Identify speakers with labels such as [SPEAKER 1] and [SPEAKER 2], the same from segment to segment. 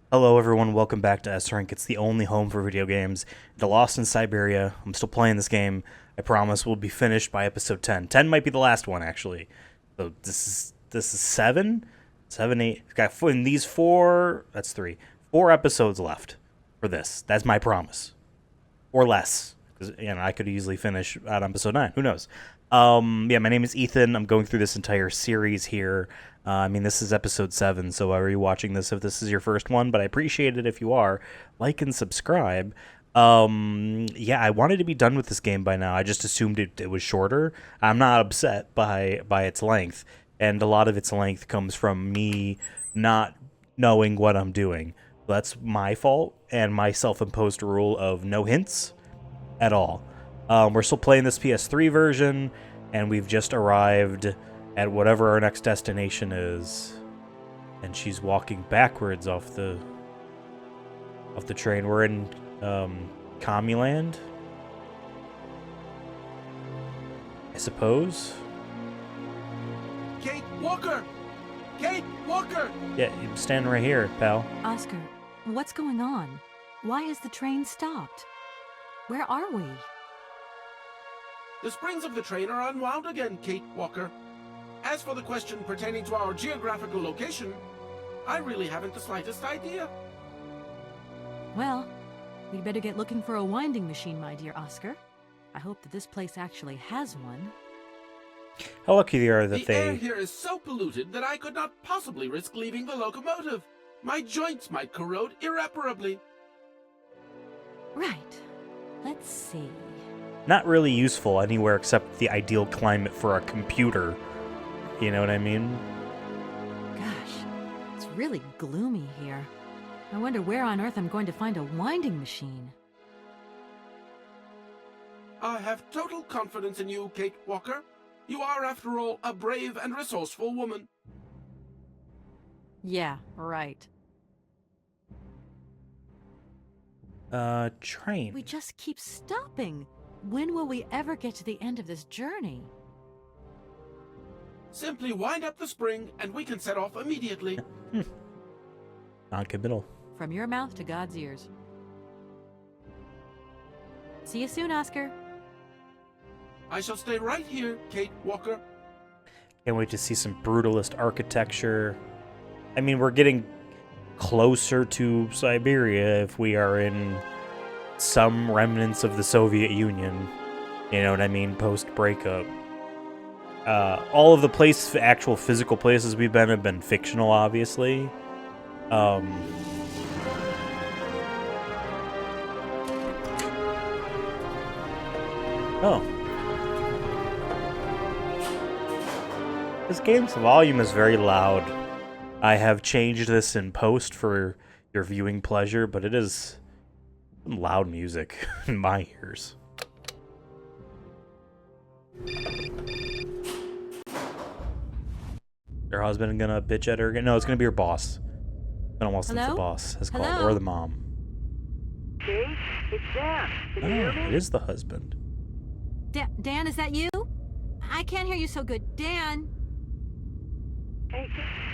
[SPEAKER 1] Hello, everyone. Welcome back to S-Rank. It's the only home for video games. The Lost in Syberia. I'm still playing this game. I promise we'll be finished by episode 10. 10 might be the last one, actually. So this is 7? 7, 8. We've got in these 4. That's 3. 4 episodes left for this. That's my promise. Or less. Because, I could easily finish at episode 9. Who knows? My name is Ethan. I'm going through this entire series here. This is episode 7, so why are you watching this if this is your first one? But I appreciate it if you are. Like and subscribe. I wanted to be done with this game by now. I just assumed it was shorter. I'm not upset by its length, and a lot of its length comes from me not knowing what I'm doing. That's my fault, and my self-imposed rule of no hints at all. We're still playing this PS3 version, and we've just arrived at whatever our next destination is. And she's walking backwards off the train. We're in Commuland, I suppose.
[SPEAKER 2] Kate Walker! Kate Walker!
[SPEAKER 1] Yeah, you're standing right here, pal.
[SPEAKER 3] Oscar, what's going on? Why is the train stopped? Where are we?
[SPEAKER 2] The springs of the train are unwound again, Kate Walker. As for the question pertaining to our geographical location, I really haven't the slightest idea.
[SPEAKER 3] Well, we'd better get looking for a winding machine, my dear Oscar. I hope that this place actually has one.
[SPEAKER 1] How lucky they are that
[SPEAKER 2] The air here is so polluted that I could not possibly risk leaving the locomotive. My joints might corrode irreparably.
[SPEAKER 3] Right. Let's see.
[SPEAKER 1] Not really useful anywhere except the ideal climate for a computer. You know what I mean?
[SPEAKER 3] Gosh, it's really gloomy here. I wonder where on earth I'm going to find a winding machine.
[SPEAKER 2] I have total confidence in you, Kate Walker. You are, after all, a brave and resourceful woman.
[SPEAKER 3] Yeah, right.
[SPEAKER 1] Train.
[SPEAKER 3] We just keep stopping. When will we ever get to the end of this journey?
[SPEAKER 2] Simply wind up the spring and we can set off immediately.
[SPEAKER 1] Non-committal.
[SPEAKER 3] From your mouth to God's ears. See you soon, Oscar.
[SPEAKER 2] I shall stay right here, Kate Walker.
[SPEAKER 1] Can't wait to see some brutalist architecture. I mean, we're getting closer to Syberia if we are in some remnants of the Soviet Union. You know what I mean? Post-breakup. All of the actual physical places we've been have been fictional, obviously. Oh. This game's volume is very loud. I have changed this in post for your viewing pleasure, but it is some loud music in my ears. Your husband gonna bitch at her again? No, it's gonna be her boss. I don't want to think the boss has called, or the mom.
[SPEAKER 4] Kate, it's Dan. Can you hear me?
[SPEAKER 1] It is the husband.
[SPEAKER 3] Dan, is that you? I can't hear you so good. Dan!
[SPEAKER 4] Hey,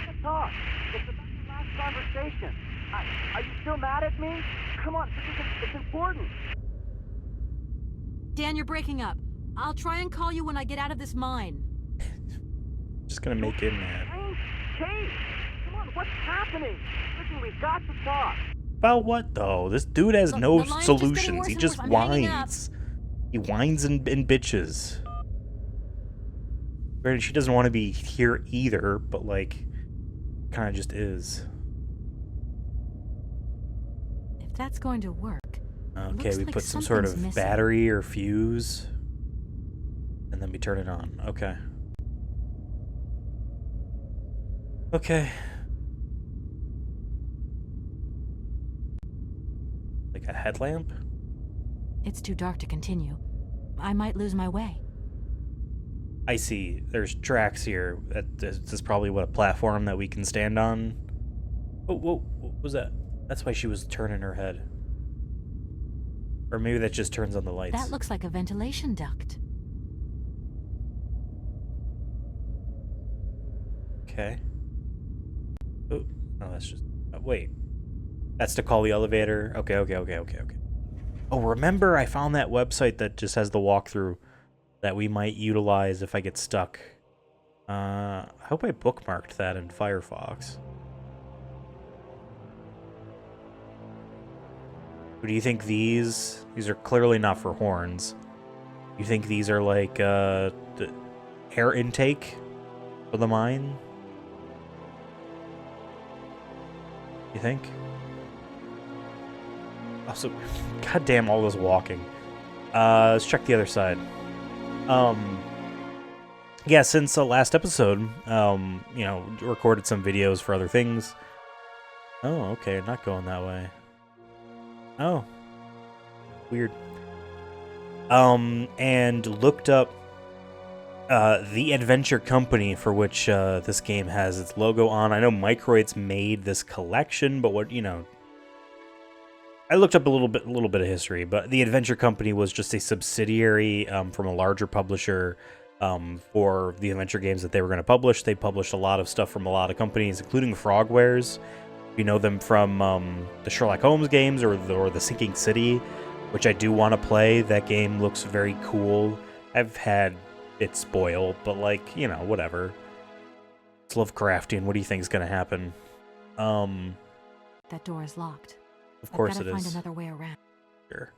[SPEAKER 4] let's talk. It's about the last conversation. Are you still mad at me? Come on, it's important.
[SPEAKER 3] Dan, you're breaking up. I'll try and call you when I get out of this mine.
[SPEAKER 1] Just gonna make him mad.
[SPEAKER 4] Kate, come on, what's happening? Listen, we've got to talk.
[SPEAKER 1] About what, though? This dude has no solutions. He just whines. He whines and bitches. Granted, she doesn't want to be here either, but, like, kind of just is.
[SPEAKER 3] If that's going to work.
[SPEAKER 1] Okay, we put some sort of battery or fuse. And then we turn it on. Okay. Okay. Like a headlamp?
[SPEAKER 3] It's too dark to continue. I might lose my way.
[SPEAKER 1] I see. There's tracks here. This is probably a platform that we can stand on. Oh, whoa, what was that? That's why she was turning her head. Or maybe that just turns on the lights.
[SPEAKER 3] That looks like a ventilation duct.
[SPEAKER 1] Okay. Oh, no, that's just... wait. That's to call the elevator. Okay. Oh, remember I found that website that just has the walkthrough that we might utilize if I get stuck. I hope I bookmarked that in Firefox. Do you think these are clearly not for horns? You think these are like the air intake for the mine? You think? Also, goddamn, all this walking. Let's check the other side. Yeah, since the last episode, you know, recorded some videos for other things. Oh, okay, not going that way. Oh, weird. And looked up the adventure company for which this game has its logo on. I know Microids made this collection, but what, you know, I looked up a little bit of history, but the adventure company was just a subsidiary from a larger publisher for the adventure games that they were going to publish. They published a lot of stuff from a lot of companies, including Frogwares. You know them from the Sherlock Holmes games or the Sinking City, which I do want to play. That game looks very cool. I've had it spoiled, but like, you know, whatever. It's Lovecraftian. What do you think is going to happen?
[SPEAKER 3] That door is locked.
[SPEAKER 1] Of course
[SPEAKER 3] I've
[SPEAKER 1] it
[SPEAKER 3] gotta
[SPEAKER 1] is.
[SPEAKER 3] find another way around.
[SPEAKER 1] Sure.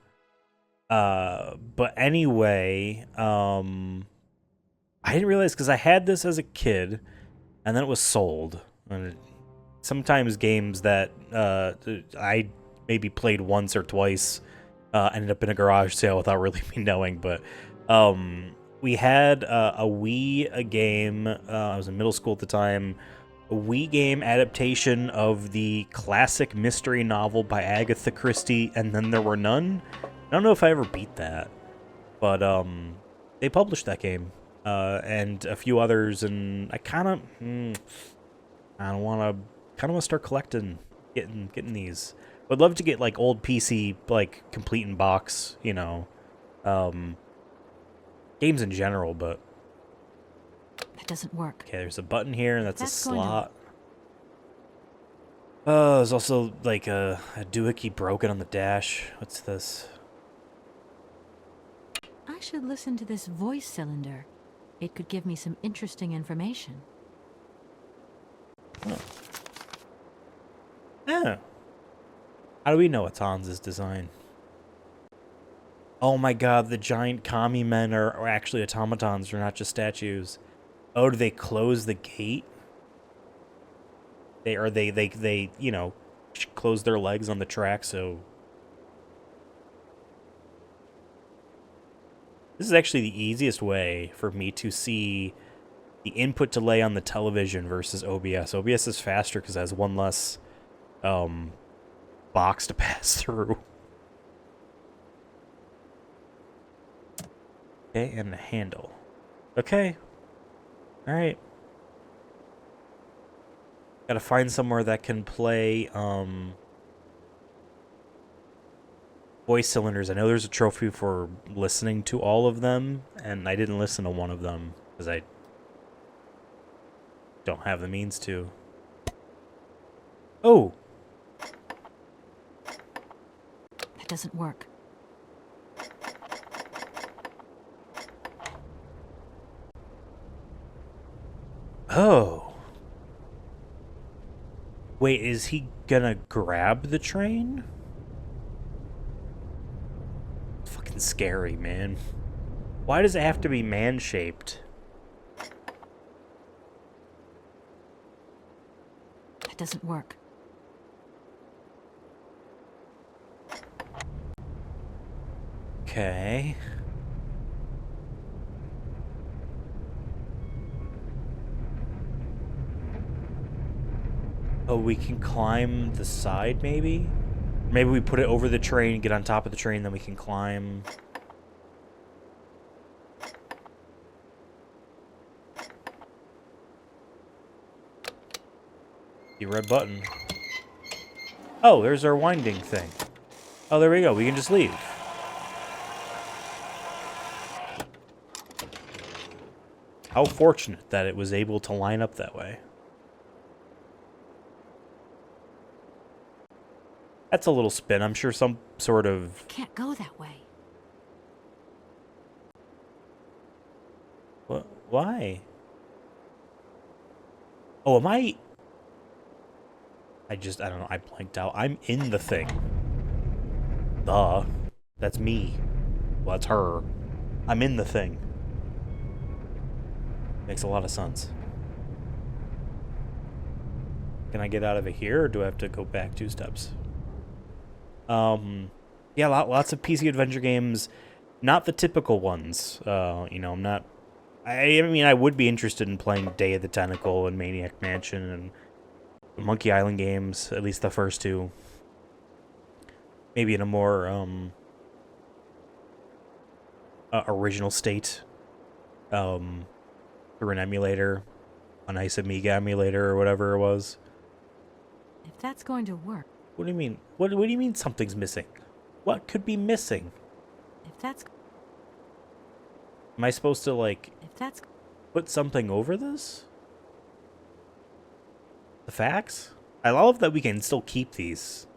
[SPEAKER 1] But anyway, I didn't realize because I had this as a kid, and then it was sold. And sometimes games that I maybe played once or twice ended up in a garage sale without really me knowing. But we had a Wii game. I was in middle school at the time. A Wii game adaptation of the classic mystery novel by Agatha Christie, And Then There Were None. I don't know if I ever beat that, but they published that game and a few others, and I kind of want to start collecting, getting these. Would love to get like old PC, like complete in box, you know, games in general, but.
[SPEAKER 3] That doesn't work.
[SPEAKER 1] Okay, there's a button here, and that's a
[SPEAKER 3] going to-
[SPEAKER 1] slot. Oh, there's also like a doohickey broken on the dash. What's this?
[SPEAKER 3] I should listen to this voice cylinder. It could give me some interesting information.
[SPEAKER 1] Oh. Oh. How do we know it's Hans's design? Oh my god, the giant commie men are actually automatons, they're not just statues. Oh, do they close the gate? They you know, close their legs on the track, so... This is actually the easiest way for me to see the input delay on the television versus OBS. OBS is faster because it has one less box to pass through. Okay, and a handle. Okay. Alright. Gotta find somewhere that can play voice cylinders. I know there's a trophy for listening to all of them, and I didn't listen to one of them because I don't have the means to. Oh!
[SPEAKER 3] That doesn't work.
[SPEAKER 1] Oh. Wait, is he gonna grab the train? Fucking scary, man. Why does it have to be man-shaped?
[SPEAKER 3] That doesn't work.
[SPEAKER 1] Okay. Oh, we can climb the side, maybe? Maybe we put it over the train, get on top of the train, then we can climb. The red button. Oh, there's our winding thing. Oh, there we go. We can just leave. How fortunate that it was able to line up that way. That's a little spin. I'm sure some sort of...
[SPEAKER 3] Can't go that way.
[SPEAKER 1] What? Why? Oh, am I... I don't know. I blanked out. I'm in the thing. Duh. That's me. Well, that's her. I'm in the thing. Makes a lot of sense. Can I get out of it here, or do I have to go back 2 steps? Yeah, lots of PC adventure games. Not the typical ones. You know, I'm not... I mean, I would be interested in playing Day of the Tentacle and Maniac Mansion and the Monkey Island games, at least the first 2. Maybe in a more, original state. Through an emulator. A nice Amiga emulator or whatever it was.
[SPEAKER 3] If that's going to work.
[SPEAKER 1] What do you mean? What do you mean something's missing? What could be missing?
[SPEAKER 3] If that's...
[SPEAKER 1] Am I supposed to, like...
[SPEAKER 3] If that's...
[SPEAKER 1] Put something over this? The facts? I love that we can still keep these.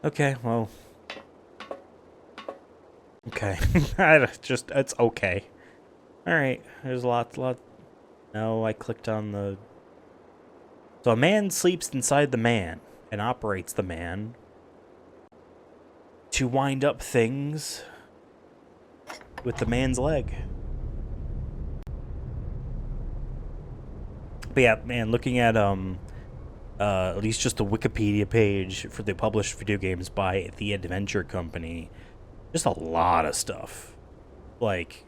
[SPEAKER 1] Okay, well... Okay. It's okay. Alright, there's lots. No, I clicked on the... So a man sleeps inside the man and operates the man to wind up things with the man's leg. But yeah, man, looking at least just the Wikipedia page for the published video games by the Adventure Company, just a lot of stuff. Like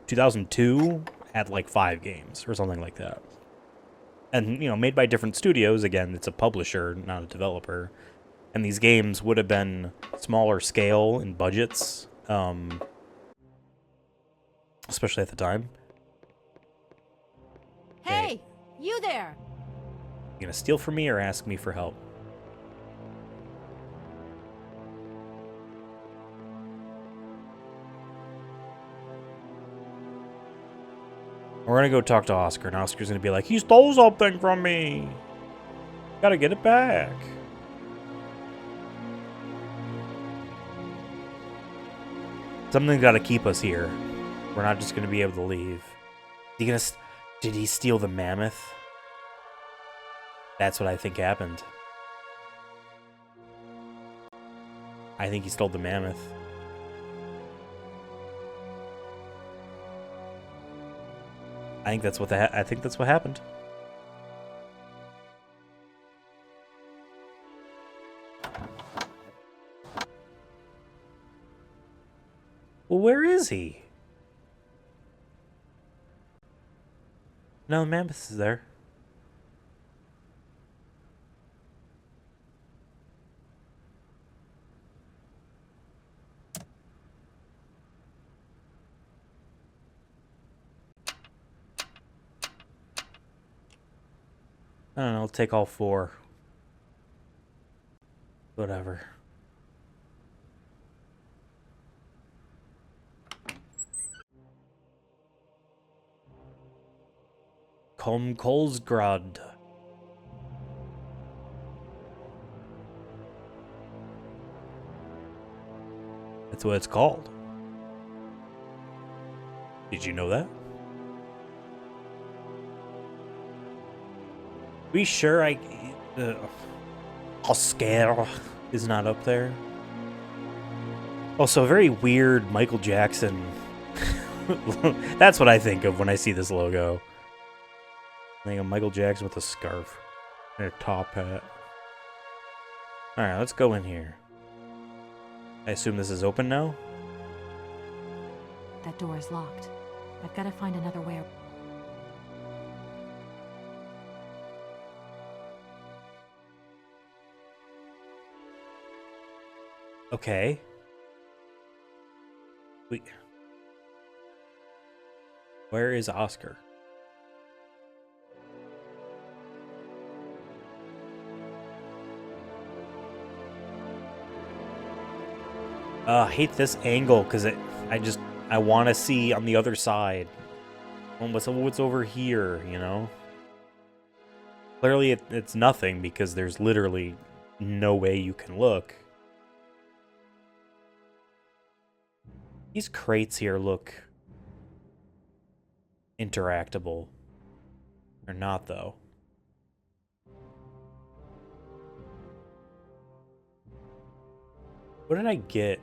[SPEAKER 1] 2002 had like 5 games or something like that. And, you know, made by different studios. Again, it's a publisher, not a developer. And these games would have been smaller scale in budgets, especially at the time.
[SPEAKER 3] Hey, you there!
[SPEAKER 1] You gonna steal from me or ask me for help? We're gonna go talk to Oscar, and Oscar's gonna be like, he stole something from me! Gotta get it back. Something's gotta keep us here. We're not just gonna be able to leave. Did he steal the mammoth? That's what I think happened. I think he stole the mammoth. I think that's what happened. Well, where is he? No, the mammoth is there. I don't know, I'll take all 4. Whatever. Kolsgrad. That's what it's called. Did you know that? We sure Oscar is not up there. Also, very weird Michael Jackson. That's what I think of when I see this logo. I think of Michael Jackson with a scarf and a top hat. Alright, let's go in here. I assume this is open now?
[SPEAKER 3] That door is locked. I've got to find another way.
[SPEAKER 1] Okay. Where is Oscar? I hate this angle because I want to see on the other side. What's over here, you know? Clearly it's nothing because there's literally no way you can look. These crates here look interactable. They're not, though. What did I get?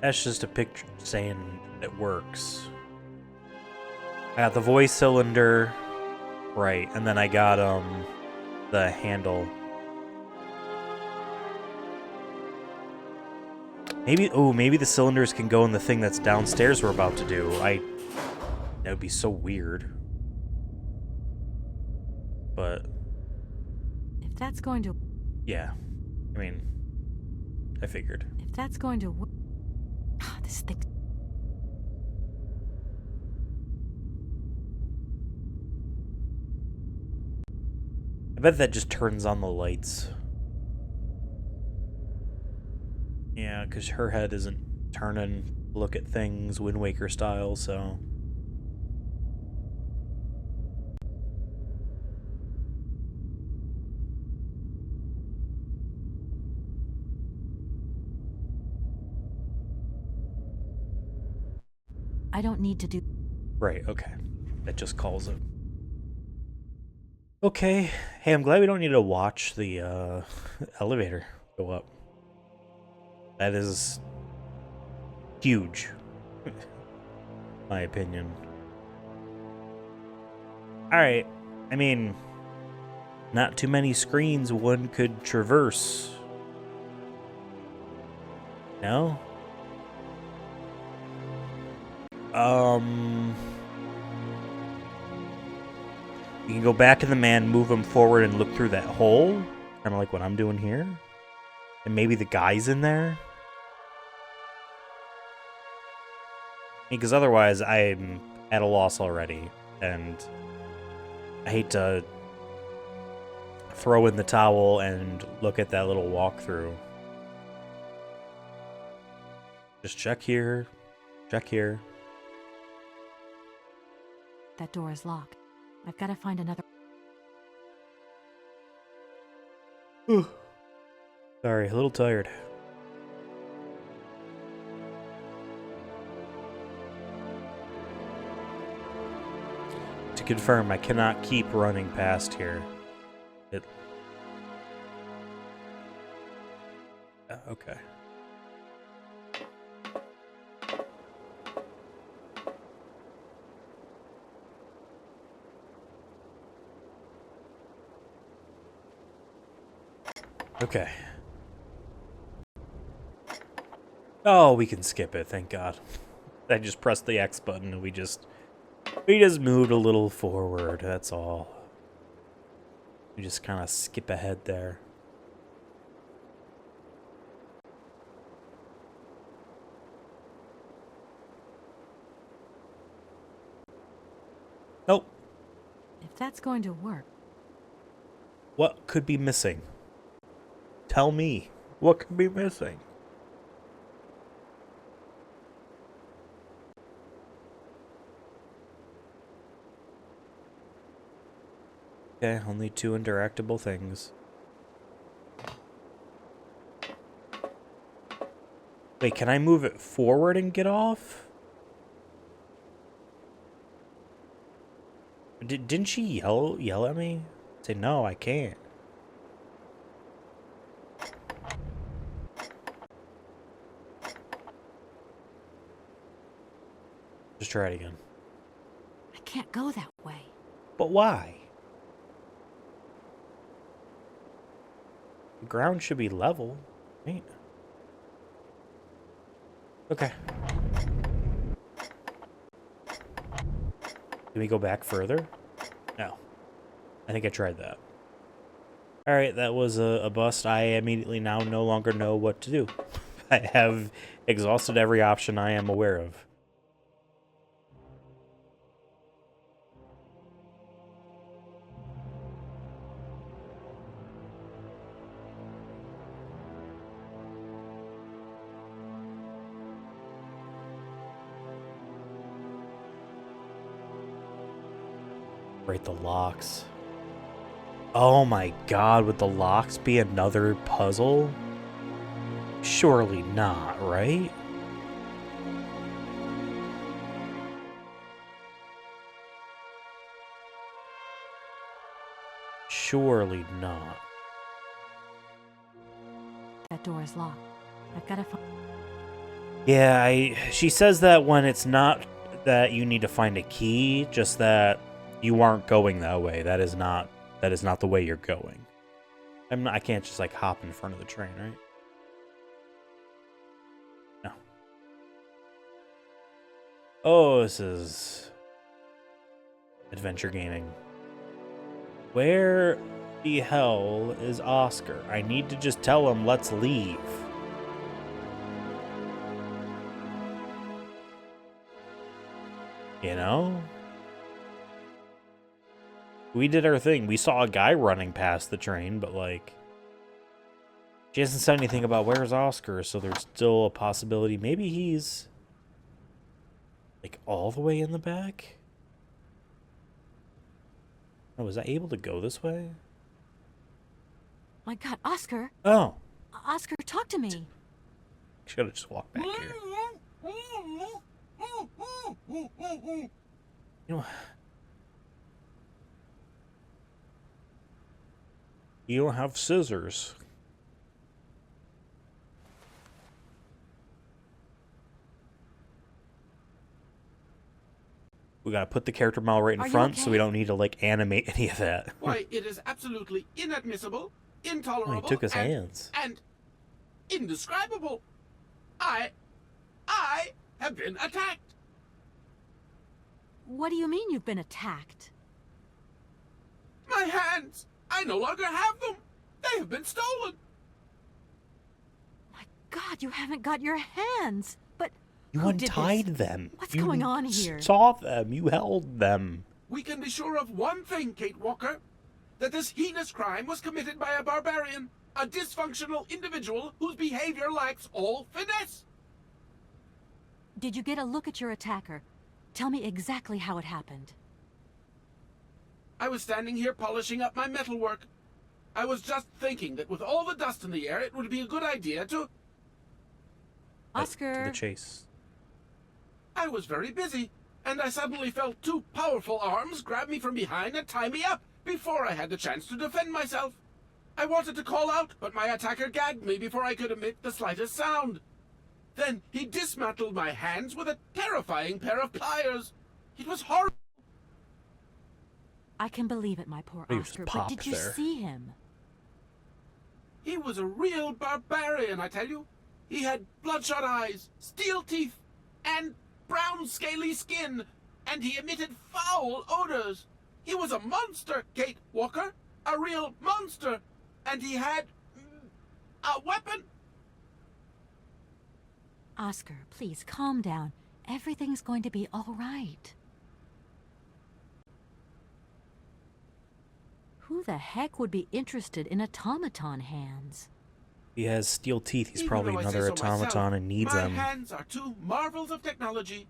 [SPEAKER 1] That's just a picture saying it works. I got the voice cylinder, right, and then I got the handle. Maybe the cylinders can go in the thing that's downstairs we're about to do. That would be so weird. But
[SPEAKER 3] If that's going to...
[SPEAKER 1] yeah. I mean, I figured.
[SPEAKER 3] If that's going to... this thing...
[SPEAKER 1] I bet that just turns on the lights. Yeah, because her head isn't turning to look at things Wind Waker style, so...
[SPEAKER 3] I don't need to do...
[SPEAKER 1] Right, okay. That just calls it. Okay. Hey, I'm glad we don't need to watch the elevator go up. That is huge, my opinion. Alright, I mean, not too many screens one could traverse. No? You can go back to the man, move him forward, and look through that hole. Kind of like what I'm doing here. And maybe the guy's in there. Because otherwise, I'm at a loss already. And I hate to throw in the towel and look at that little walkthrough. Just check here. Check here.
[SPEAKER 3] That door is locked. I've got to find another...
[SPEAKER 1] Sorry, a little tired. To confirm, I cannot keep running past here. Okay. Okay. Oh, we can skip it, thank God. I just pressed the X button and we just moved a little forward, that's all. We just kind of skip ahead there. Nope.
[SPEAKER 3] If that's going to work...
[SPEAKER 1] What could be missing? Tell me. What could be missing? Okay, only 2 interactable things. Wait, can I move it forward and get off? Didn't she yell at me? Say, no, I can't. Just try it again.
[SPEAKER 3] I can't go that way.
[SPEAKER 1] But why? The ground should be level, right? Okay. Can we go back further? No. I think I tried that. Alright, that was a bust. I immediately now no longer know what to do. I have exhausted every option I am aware of. Right, the locks. Oh my god, would the locks be another puzzle? Surely not, right? Surely not.
[SPEAKER 3] That door is locked. I've got to find...
[SPEAKER 1] Yeah, she says that when it's not that you need to find a key, just that you aren't going that way. That is not the way you're going. I can't just like hop in front of the train, right? No. Oh, this is adventure gaming. Where the hell is Oscar? I need to just tell him, let's leave. You know? We did our thing. We saw a guy running past the train, but like... She hasn't said anything about where's Oscar, so there's still a possibility. Maybe he's... like, all the way in the back? Oh, was I able to go this way?
[SPEAKER 3] My god, Oscar!
[SPEAKER 1] Oh.
[SPEAKER 3] Oscar, talk to me!
[SPEAKER 1] Should have just walked back here. You know... You don't have scissors. We gotta put the character model right in front, so we don't need to, like, animate any of that.
[SPEAKER 2] Why, it is absolutely inadmissible, intolerable,
[SPEAKER 1] Oh, he took his hands.
[SPEAKER 2] And indescribable. I have been attacked.
[SPEAKER 3] What do you mean you've been attacked?
[SPEAKER 2] My hands! I no longer have them! They have been stolen!
[SPEAKER 3] My god, you haven't got your hands! But
[SPEAKER 1] You
[SPEAKER 3] who did
[SPEAKER 1] untied
[SPEAKER 3] this?
[SPEAKER 1] them.
[SPEAKER 3] What's
[SPEAKER 1] You
[SPEAKER 3] going on here?
[SPEAKER 1] saw them. You held them.
[SPEAKER 2] We can be sure of one thing, Kate Walker. That this heinous crime was committed by a barbarian. A dysfunctional individual whose behavior lacks all finesse.
[SPEAKER 3] Did you get a look at your attacker? Tell me exactly how it happened.
[SPEAKER 2] I was standing here polishing up my metalwork. I was just thinking that with all the dust in the air, it would be a good idea to...
[SPEAKER 3] Oscar!
[SPEAKER 1] To the chase.
[SPEAKER 2] I was very busy, and I suddenly felt two powerful arms grab me from behind and tie me up before I had the chance to defend myself. I wanted to call out, but my attacker gagged me before I could emit the slightest sound. Then he dismantled my hands with a terrifying pair of pliers. It was horrible.
[SPEAKER 3] I can believe it, my poor
[SPEAKER 1] Oh, you just
[SPEAKER 3] Oscar, but
[SPEAKER 1] popped
[SPEAKER 3] did you
[SPEAKER 1] there.
[SPEAKER 3] see him?
[SPEAKER 2] He was a real barbarian, I tell you. He had bloodshot eyes, steel teeth, and brown scaly skin, and he emitted foul odors. He was a monster, Kate Walker, a real monster, and he had a weapon.
[SPEAKER 3] Oscar, please calm down. Everything's going to be all right. Who the heck would be interested in automaton hands?
[SPEAKER 1] He has steel teeth. He's
[SPEAKER 2] Even
[SPEAKER 1] probably
[SPEAKER 2] though I say
[SPEAKER 1] another
[SPEAKER 2] so myself,
[SPEAKER 1] automaton and needs
[SPEAKER 2] my
[SPEAKER 1] them.
[SPEAKER 2] hands are two marvels of technology.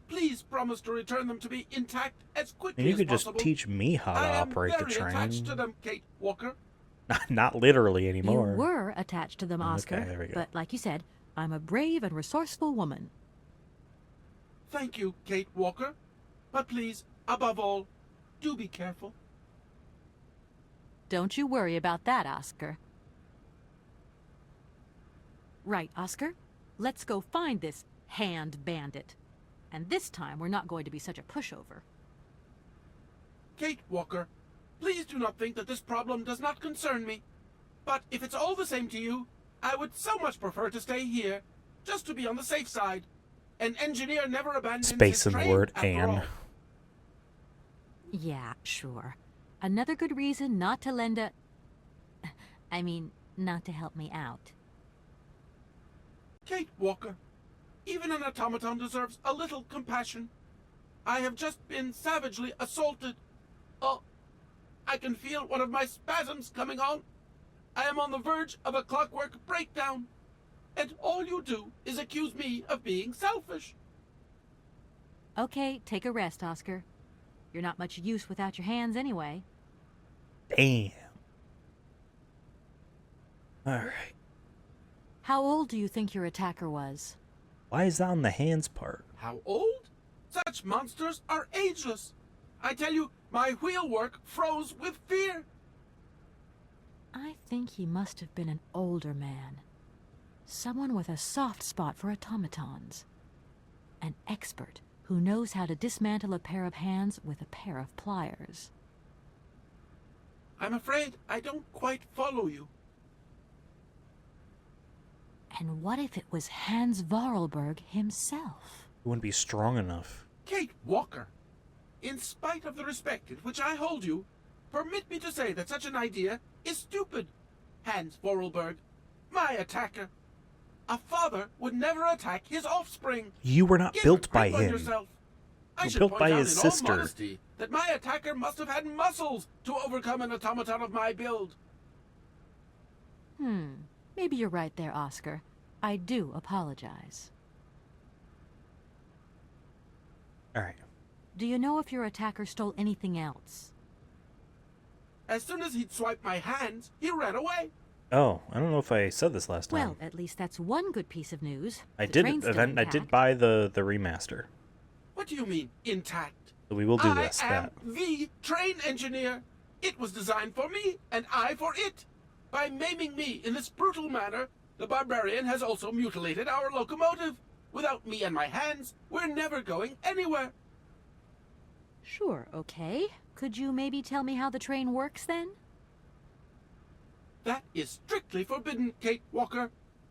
[SPEAKER 2] Please promise to return them to me intact as quickly
[SPEAKER 1] And you
[SPEAKER 2] as
[SPEAKER 1] could
[SPEAKER 2] possible.
[SPEAKER 1] just teach me how to operate the
[SPEAKER 2] I am very attached to
[SPEAKER 1] train.
[SPEAKER 2] them, Kate Walker.
[SPEAKER 1] Not literally anymore.
[SPEAKER 3] You were attached to them, Oscar.
[SPEAKER 1] Okay, there we go.
[SPEAKER 3] But like you said, I'm a brave and resourceful woman.
[SPEAKER 2] Thank you, Kate Walker. But please, above all, do be careful.
[SPEAKER 3] Don't you worry about that, Oscar. Right, Oscar? Let's go find this hand bandit. And this time, we're not going to be such a pushover.
[SPEAKER 2] Kate Walker, please do not think that this problem does not concern me. But if it's all the same to you, I would so much prefer to stay here, just to be on the safe side. An engineer never abandons
[SPEAKER 1] Space
[SPEAKER 2] his
[SPEAKER 1] in the
[SPEAKER 2] train,
[SPEAKER 1] word
[SPEAKER 2] after
[SPEAKER 1] "an."
[SPEAKER 2] all.
[SPEAKER 3] Yeah, sure. Another good reason not to lend a... I mean, not to help me out.
[SPEAKER 2] Kate Walker, even an automaton deserves a little compassion. I have just been savagely assaulted. Oh, I can feel one of my spasms coming on. I am on the verge of a clockwork breakdown. And all you do is accuse me of being selfish.
[SPEAKER 3] Okay, take a rest, Oscar. You're not much use without your hands anyway.
[SPEAKER 1] Damn. Alright.
[SPEAKER 3] How old do you think your attacker was?
[SPEAKER 1] Why is that on the hands part?
[SPEAKER 2] How old? Such monsters are ageless. I tell you, my wheelwork froze with fear.
[SPEAKER 3] I think he must have been an older man. Someone with a soft spot for automatons. An expert who knows how to dismantle a pair of hands with a pair of pliers.
[SPEAKER 2] I'm afraid I don't quite follow you.
[SPEAKER 3] And what if it was Hans Vorarlberg himself?
[SPEAKER 1] It wouldn't be strong enough.
[SPEAKER 2] Kate Walker, in spite of the respect in which I hold you, permit me to say that such an idea is stupid. Hans Vorarlberg, my attacker. A father would never attack his offspring.
[SPEAKER 1] You were not
[SPEAKER 2] Give
[SPEAKER 1] built
[SPEAKER 2] a
[SPEAKER 1] by
[SPEAKER 2] grip on
[SPEAKER 1] him.
[SPEAKER 2] yourself. I
[SPEAKER 1] You're
[SPEAKER 2] should
[SPEAKER 1] built
[SPEAKER 2] point
[SPEAKER 1] by
[SPEAKER 2] out
[SPEAKER 1] his
[SPEAKER 2] in
[SPEAKER 1] sister.
[SPEAKER 2] all modesty that my attacker must have had muscles to overcome an automaton of my build.
[SPEAKER 3] Maybe you're right there, Oscar. I do apologize.
[SPEAKER 1] Alright.
[SPEAKER 3] Do you know if your attacker stole anything else?
[SPEAKER 2] As soon as he'd swiped my hands, he ran away.
[SPEAKER 1] Oh, I don't know if I said this last time.
[SPEAKER 3] Well, at least that's one good piece of news.
[SPEAKER 1] I
[SPEAKER 3] The
[SPEAKER 1] did
[SPEAKER 3] train's still
[SPEAKER 1] I
[SPEAKER 3] intact.
[SPEAKER 1] did buy the remaster.
[SPEAKER 2] What do you mean, intact?
[SPEAKER 1] So we will do
[SPEAKER 2] I
[SPEAKER 1] this.
[SPEAKER 2] am
[SPEAKER 1] That.
[SPEAKER 2] the train engineer. It was designed for me, and I for it. By maiming me in this brutal manner, the barbarian has also mutilated our locomotive. Without me and my hands, we're never going anywhere.
[SPEAKER 3] Sure, okay. Could you maybe tell me how the train works then?
[SPEAKER 2] That is strictly forbidden, Kate Walker.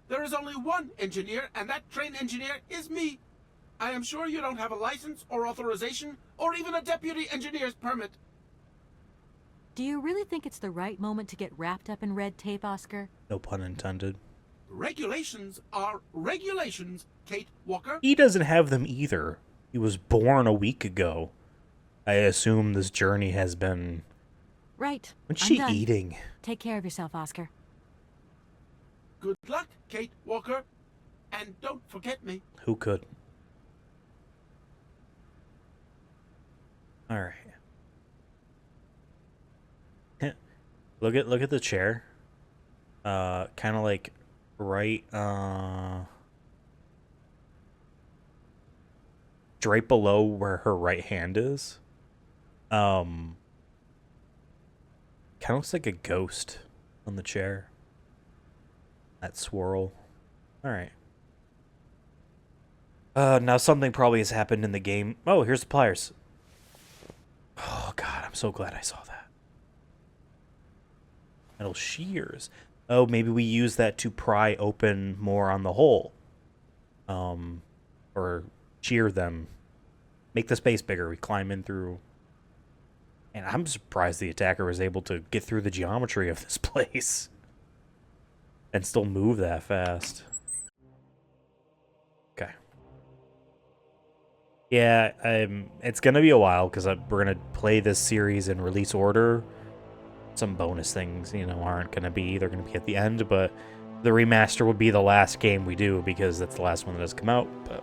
[SPEAKER 2] There is only one engineer, and that train engineer is me. I am sure you don't have a license or authorization, or even a deputy engineer's permit.
[SPEAKER 3] Do you really think it's the right moment to get wrapped up in red tape, Oscar?
[SPEAKER 1] No pun intended.
[SPEAKER 2] Regulations are regulations, Kate Walker.
[SPEAKER 1] He doesn't have them either. He was born a week ago. I assume this journey has been...
[SPEAKER 3] Right.
[SPEAKER 1] What's
[SPEAKER 3] I'm
[SPEAKER 1] she
[SPEAKER 3] done.
[SPEAKER 1] eating?
[SPEAKER 3] Take care of yourself, Oscar.
[SPEAKER 2] Good luck, Kate Walker. And don't forget me.
[SPEAKER 1] Who could? Alright. Look at the chair. Kinda like right right below where her right hand is. Kinda looks like a ghost on the chair. That swirl. Alright. Now something probably has happened in the game. Oh, here's the pliers. Oh god, I'm so glad I saw that. Metal shears. Oh, maybe we use that to pry open more on the hole. Or shear them. Make the space bigger. We climb in through. And I'm surprised the attacker was able to get through the geometry of this place. And still move that fast. Okay. Yeah, it's gonna be a while because we're gonna play this series in release order. Some bonus things, you know, aren't gonna be. They're gonna be at the end, but the remaster would be the last game we do because that's the last one that has come out. But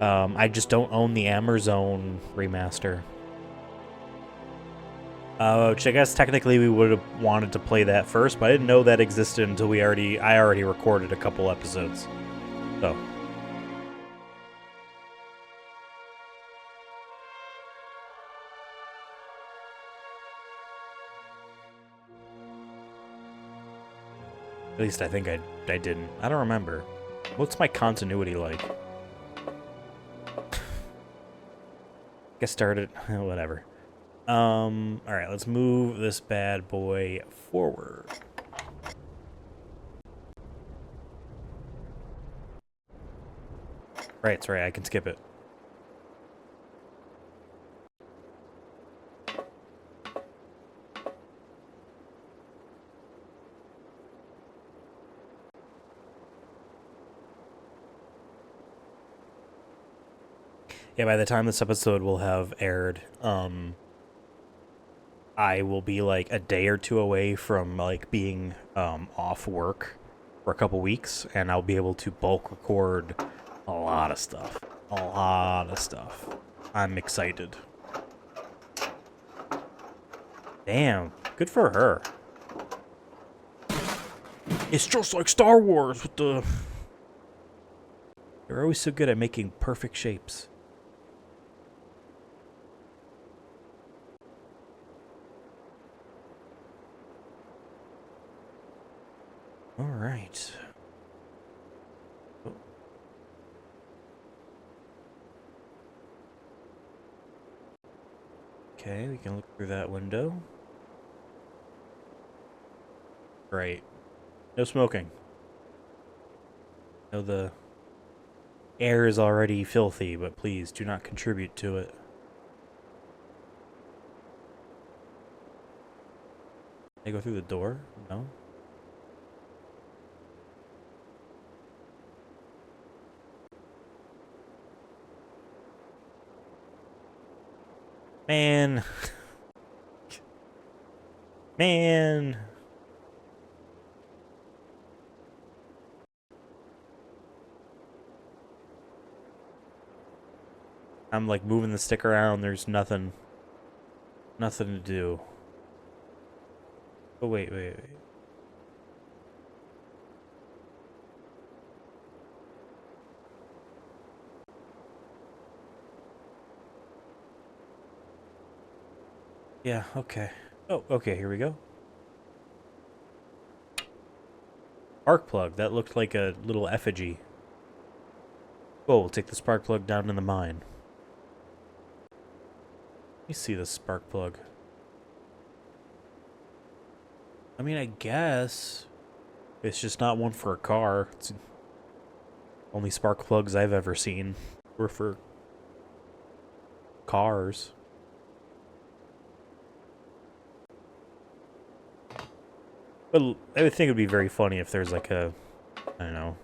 [SPEAKER 1] I just don't own the Amazon remaster. Which I guess technically we would have wanted to play that first, but I didn't know that existed until I already recorded a couple episodes. So. At least I think I didn't. I don't remember. What's my continuity like? Get started. Whatever. Alright, let's move this bad boy forward. Right, sorry, I can skip it. Yeah, by the time this episode will have aired, I will be like a day or two away from like being off work for a couple weeks, and I'll be able to bulk record a lot of stuff. A lot of stuff. I'm excited. Damn, good for her. It's just like Star Wars with the... They're always so good at making perfect shapes. All right. Oh. Okay, we can look through that window. Right. No smoking. No, the air is already filthy, but please do not contribute to it. Can I go through the door? No? Man. Man. I'm like moving the stick around, there's nothing to do. Oh, wait. Yeah, okay. Oh, okay, here we go. Spark plug, that looked like a little effigy. Oh, we'll take the spark plug down in the mine. Let me see the spark plug. I mean, I guess it's just not one for a car. It's only spark plugs I've ever seen were for cars. But I would think it would be very funny if there's like a, I don't know,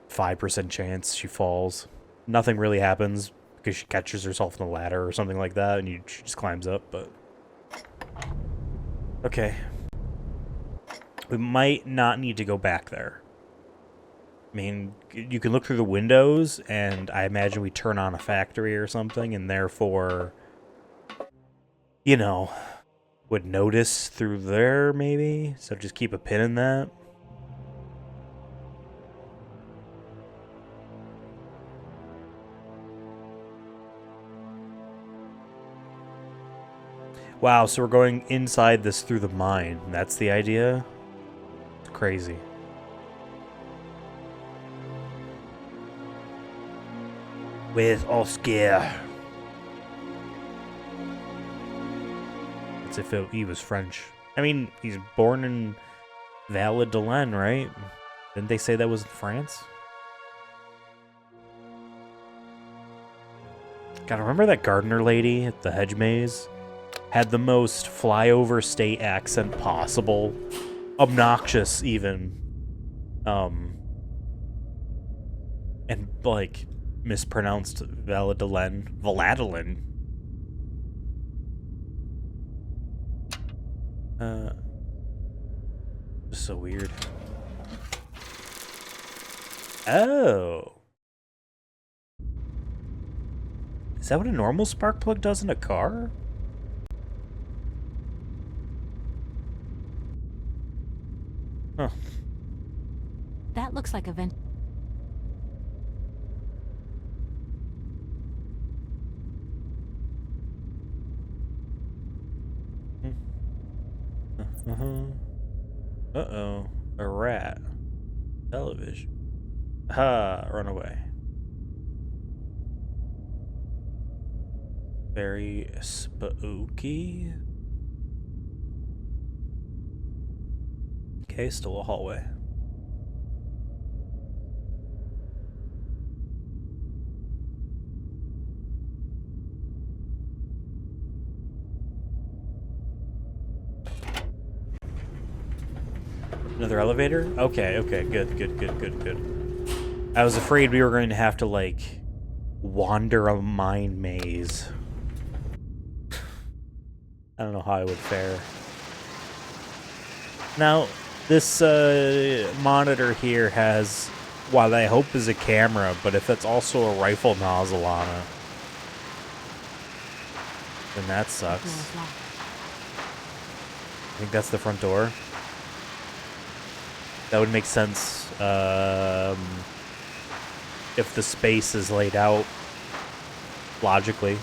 [SPEAKER 1] 5% chance she falls. Nothing really happens because she catches herself in the ladder or something like that, and she just climbs up, but... Okay. We might not need to go back there. I mean, you can look through the windows, and I imagine we turn on a factory or something, and therefore, you know, would notice through there, maybe? So just keep a pin in that. Wow, so we're going inside this through the mine. That's the idea? It's crazy. With Oscar. As if he was French. I mean, he's born in Vallée de l'Ain, right? Didn't they say that was in France? God, remember that gardener lady at the hedge maze? Had the most flyover state accent possible. Obnoxious, even. And, like, mispronounced Vallée de l'Ain. Valadeline. Just so weird. Oh. Is that what a normal spark plug does in a car? Huh.
[SPEAKER 3] That looks like a vent.
[SPEAKER 1] Uh-oh. A rat. Television. Ha! Run away. Very spooky. Okay, still a hallway. Another elevator? Okay, good. I was afraid we were going to have to, like, wander a mine maze. I don't know how I would fare. Now, this monitor here has what I hope is a camera, but if it's also a rifle nozzle on it, then that sucks. I think that's the front door. That would make sense if the space is laid out logically.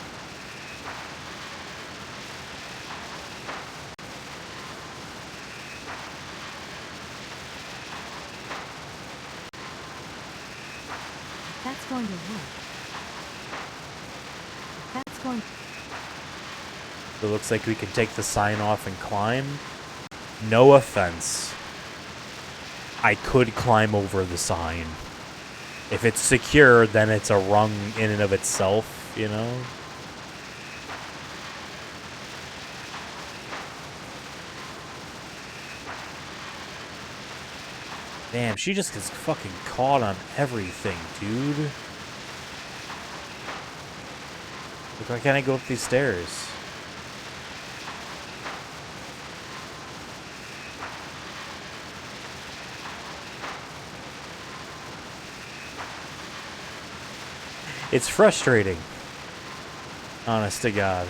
[SPEAKER 3] That's going to work. That's going.
[SPEAKER 1] It looks like we can take the sign off and climb. No offense. I could climb over the sign. If it's secure, then it's a rung in and of itself, you know? Damn, she just gets fucking caught on everything, dude. Look, why can't I go up these stairs? It's frustrating. Honest to God.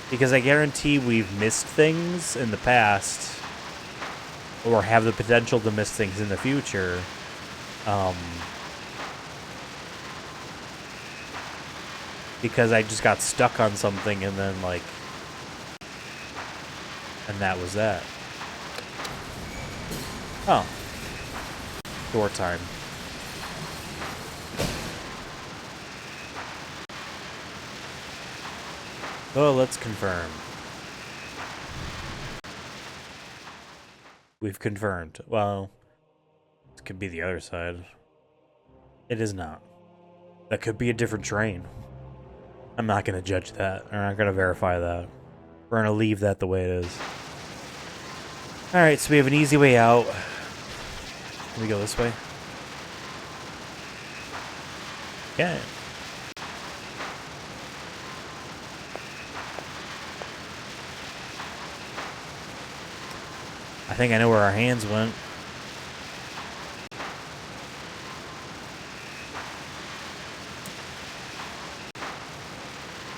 [SPEAKER 1] Because I guarantee we've missed things in the past. Or have the potential to miss things in the future. Because I just got stuck on something and then, like... And that was that. Oh. Door time. Well, let's confirm. We've confirmed. Well, it could be the other side. It is not. That could be a different train. I'm not going to judge that. I'm not going to verify that. We're going to leave that the way it is. Alright, so we have an easy way out. Can we go this way? Okay. I think I know where our hands went.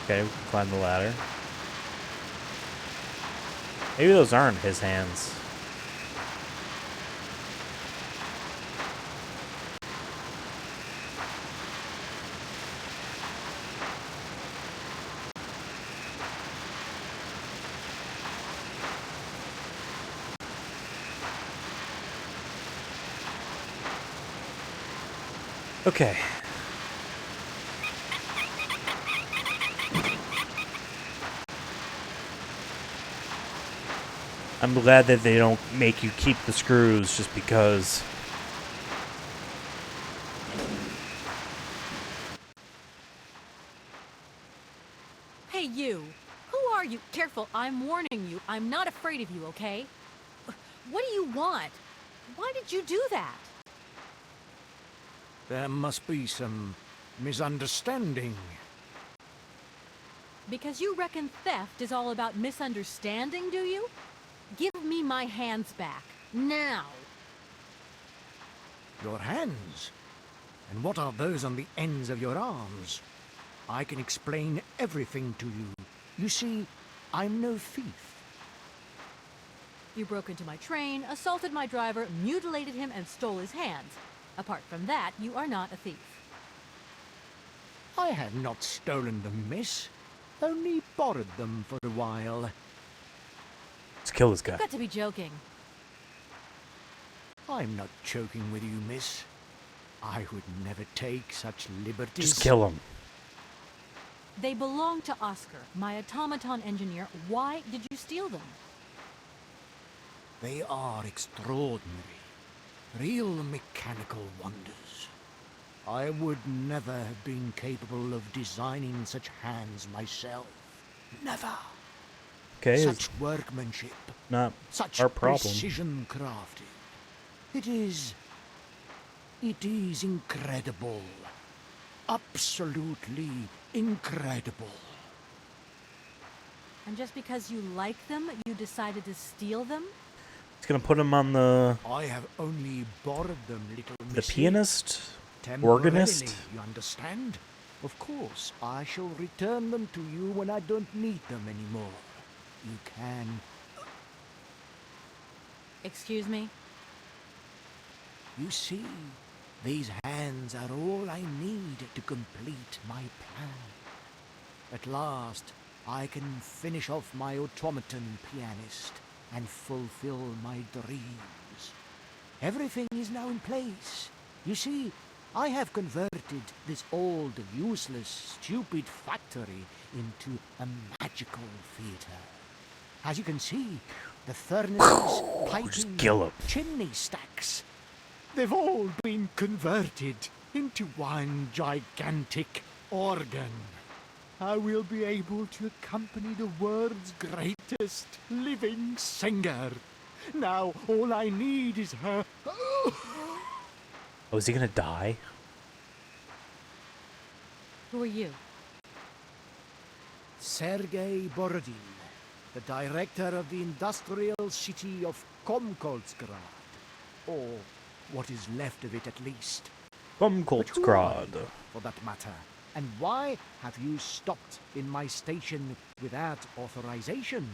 [SPEAKER 1] Okay, we can climb the ladder. Maybe those aren't his hands. Okay. I'm glad that they don't make you keep the screws just because.
[SPEAKER 3] Hey, you! Who are you? Careful, I'm warning you. I'm not afraid of you, okay? What do you want? Why did you do that?
[SPEAKER 5] There must be some misunderstanding.
[SPEAKER 3] Because you reckon theft is all about misunderstanding, do you? Give me my hands back. Now!
[SPEAKER 5] Your hands? And what are those on the ends of your arms? I can explain everything to you. You see, I'm no thief.
[SPEAKER 3] You broke into my train, assaulted my driver, mutilated him, and stole his hands. Apart from that, you are not a thief.
[SPEAKER 5] I have not stolen them, miss. Only borrowed them for a while.
[SPEAKER 1] Let's kill this guy.
[SPEAKER 3] You've got to be joking.
[SPEAKER 5] I'm not joking with you, miss. I would never take such liberties.
[SPEAKER 1] Just kill him.
[SPEAKER 3] They belong to Oscar, my automaton engineer. Why did you steal them?
[SPEAKER 5] They are extraordinary. Real mechanical wonders. I would never have been capable of designing such hands myself. Never.
[SPEAKER 1] Okay,
[SPEAKER 5] Such workmanship.
[SPEAKER 1] not
[SPEAKER 5] Such
[SPEAKER 1] our problem.
[SPEAKER 5] precision crafting. It is It is incredible. Absolutely incredible.
[SPEAKER 3] And just because you like them, you decided to steal them?
[SPEAKER 1] It's gonna put him on the
[SPEAKER 5] I have only borrowed them, little
[SPEAKER 1] the
[SPEAKER 5] missy.
[SPEAKER 1] pianist,
[SPEAKER 5] Temporarily,
[SPEAKER 1] organist.
[SPEAKER 5] you understand? Of course, I shall return them to you when I don't need them anymore. You can...
[SPEAKER 3] Excuse me?
[SPEAKER 5] You see, these hands are all I need to complete my plan. At last, I can finish off my automaton pianist and fulfill my dreams. Everything is now in place. You see, I have converted this old, useless, stupid factory into a magical theatre. As you can see, the furnaces, piping,
[SPEAKER 1] kill 'em.
[SPEAKER 5] chimney stacks, they've all been converted into one gigantic organ. I will be able to accompany the world's greatest living singer. Now all I need is her...
[SPEAKER 1] Oh, is he gonna die?
[SPEAKER 3] Who are you?
[SPEAKER 5] Sergei Borodin, the director of the industrial city of Komkoltsgrad. Or what is left of it, at least. But who are
[SPEAKER 1] Komkoltsgrad.
[SPEAKER 5] you, for that matter? And why have you stopped in my station without authorization?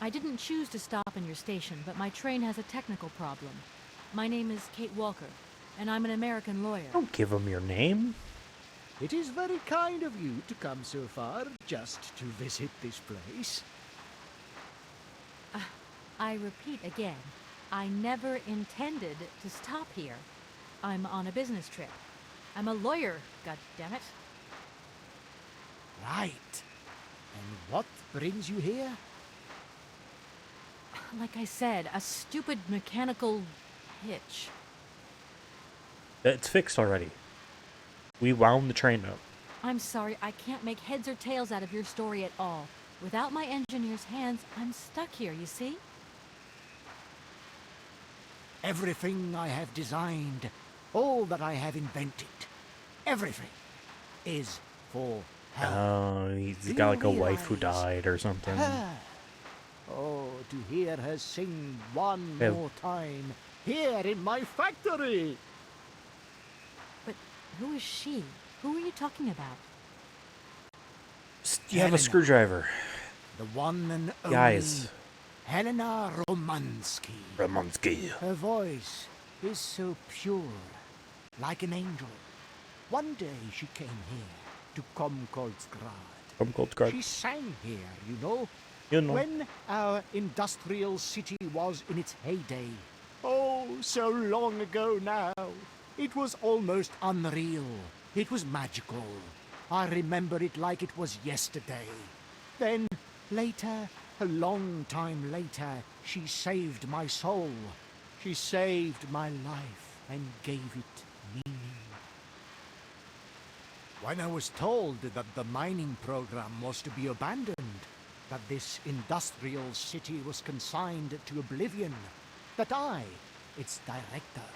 [SPEAKER 3] I didn't choose to stop in your station, but my train has a technical problem. My name is Kate Walker, and I'm an American lawyer.
[SPEAKER 1] Don't give him your name.
[SPEAKER 5] It is very kind of you to come so far just to visit this place.
[SPEAKER 3] I repeat again, I never intended to stop here. I'm on a business trip. I'm a lawyer, goddammit.
[SPEAKER 5] Right. And what brings you here?
[SPEAKER 3] Like I said, a stupid mechanical hitch.
[SPEAKER 1] It's fixed already. We wound the train up.
[SPEAKER 3] I'm sorry, I can't make heads or tails out of your story at all. Without my engineer's hands, I'm stuck here, you see?
[SPEAKER 5] Everything I have designed, all that I have invented, everything is for her.
[SPEAKER 1] Oh, he's
[SPEAKER 5] Do
[SPEAKER 1] got
[SPEAKER 5] you
[SPEAKER 1] like a wife who
[SPEAKER 5] realize
[SPEAKER 1] died or something.
[SPEAKER 5] Her. Oh, to hear her sing one
[SPEAKER 1] Yeah.
[SPEAKER 5] more time here in my factory.
[SPEAKER 3] But who is she? Who are you talking about?
[SPEAKER 1] You have a
[SPEAKER 5] Helena.
[SPEAKER 1] screwdriver.
[SPEAKER 5] The one and only
[SPEAKER 1] Guys.
[SPEAKER 5] Helena Romansky.
[SPEAKER 1] Ramonski.
[SPEAKER 5] Her voice is so pure, like an angel. One day she came here to Komkoltsgrad.
[SPEAKER 1] Komkoltsgrad.
[SPEAKER 5] She sang here, you know,
[SPEAKER 1] You know.
[SPEAKER 5] when our industrial city was in its heyday. Oh, so long ago now. It was almost unreal. It was magical. I remember it like it was yesterday. Then, later, a long time later, she saved my soul. She saved my life and gave it meaning. When I was told that the mining program was to be abandoned, that this industrial city was consigned to oblivion, that I, its director,